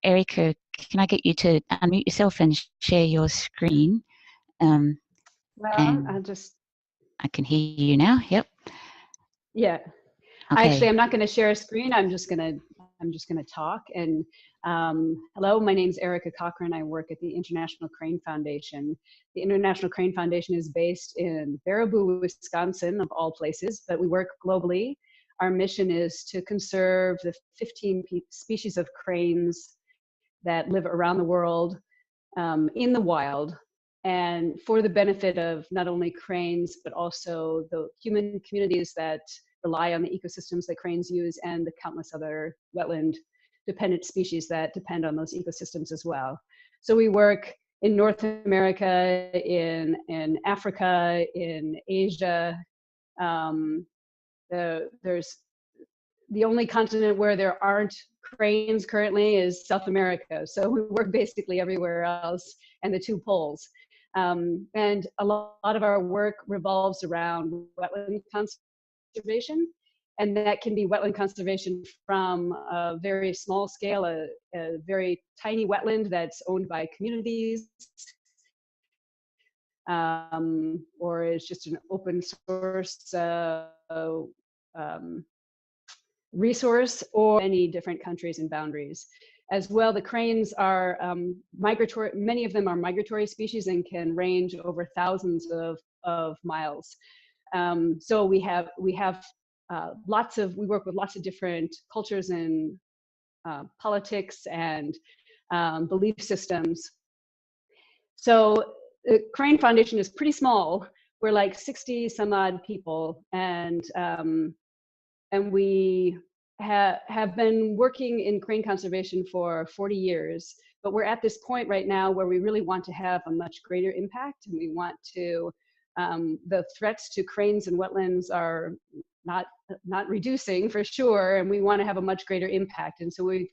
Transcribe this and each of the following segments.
Erica, can I get you to unmute yourself and share your screen? Well, and I can hear you now. Yep. Yeah. Okay. Actually, I'm not going to share a screen. I'm just going to talk. And hello, my name is Erica Cochrane. I work at the International Crane Foundation. The International Crane Foundation is based in Baraboo, Wisconsin, of all places, but we work globally. Our mission is to conserve the 15 species of cranes that live around the world in the wild, and for the benefit of not only cranes, but also the human communities that rely on the ecosystems that cranes use and the countless other wetland dependent species that depend on those ecosystems as well. So we work in North America, in Africa, in Asia. There's the only continent where there aren't cranes currently is South America. So we work basically everywhere else, and the two poles. And a lot of our work revolves around wetland conservation, and that can be wetland conservation from a very small scale, a very tiny wetland that's owned by communities, or is just an open source resource, or many different countries and boundaries. As well, the cranes are migratory. Many of them are migratory species and can range over thousands of miles. So we work with lots of different cultures and politics and belief systems. So the Crane Foundation is pretty small. We're like 60 some odd people, and we have been working in crane conservation for 40 years, but we're at this point right now where we really want to have a much greater impact, and we want to, the threats to cranes and wetlands are not reducing for sure, and we want to have a much greater impact. And so we've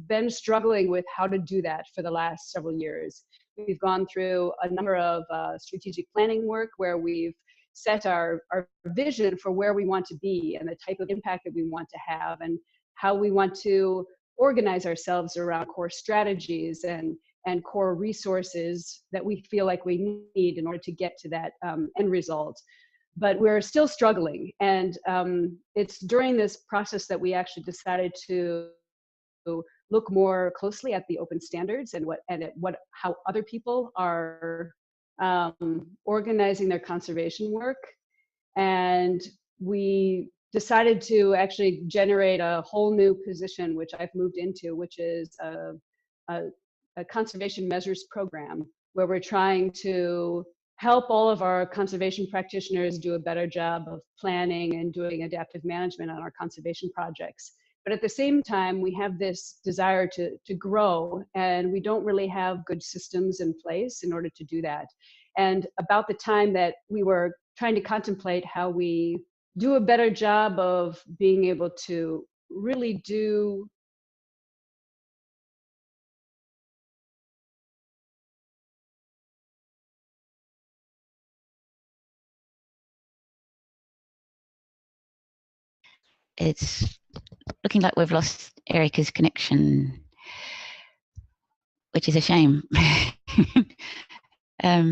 been struggling with how to do that for the last several years. We've gone through a number of strategic planning work where we've set our vision for where we want to be and the type of impact that we want to have, and how we want to organize ourselves around core strategies and core resources that we feel like we need in order to get to that end result. But we're still struggling, and it's during this process that we actually decided to look more closely at the open standards and how other people are organizing their conservation work. And we decided to actually generate a whole new position, which I've moved into, which is a conservation measures program, where we're trying to help all of our conservation practitioners do a better job of planning and doing adaptive management on our conservation projects. But at the same time, we have this desire to grow, and we don't really have good systems in place in order to do that. And about the time that we were trying to contemplate how we do a better job of being able to really do It's looking like we've lost Erica's connection, which is a shame. Yeah,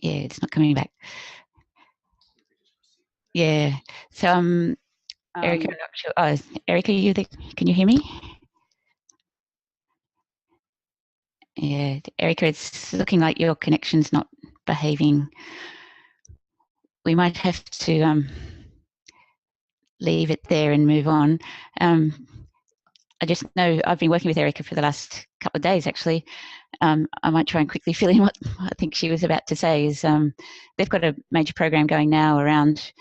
it's not coming back. Yeah, so Erica, I'm not sure. Oh, Erica, can you hear me? Yeah, Erica, it's looking like your connection's not behaving. We might have to leave it there and move on. I just know I've been working with Erica for the last couple of days, actually. I might try and quickly fill in what I think she was about to say. Is they've got a major program going now around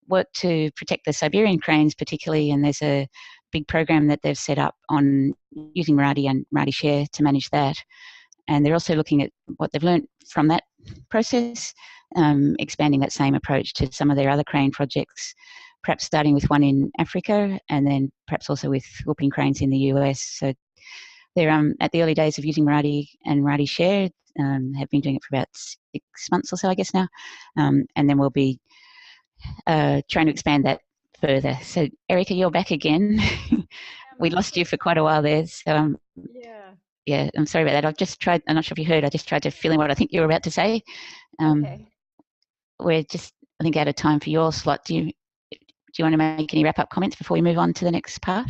work to protect the Siberian cranes particularly, and there's a big program that they've set up on using Miradi and Miradi Share to manage that. And they're also looking at what they've learned from that process, expanding that same approach to some of their other crane projects, perhaps starting with one in Africa and then perhaps also with whooping cranes in the US. So they're at the early days of using Miradi and Miradi Share, have been doing it for about 6 months or so, I guess now. And then we'll be trying to expand that further. So Erica, you're back again. we lost you for quite a while there. So Yeah. yeah, I'm sorry about that. I've just tried. I'm not sure if you heard. I just tried to fill in what I think you were about to say. Okay. We're just, I think, out of time for your slot. Do you want to make any wrap-up comments before we move on to the next part?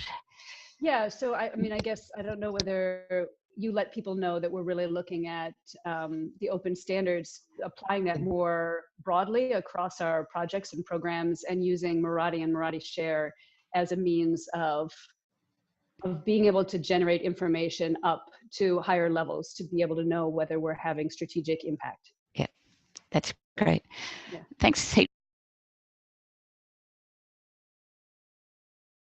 Yeah, so I mean, I guess I don't know whether you let people know that we're really looking at the open standards, applying that more broadly across our projects and programs, and using Miradi and Miradi Share as a means of being able to generate information up to higher levels to be able to know whether we're having strategic impact. Yeah, that's great. Yeah. Thanks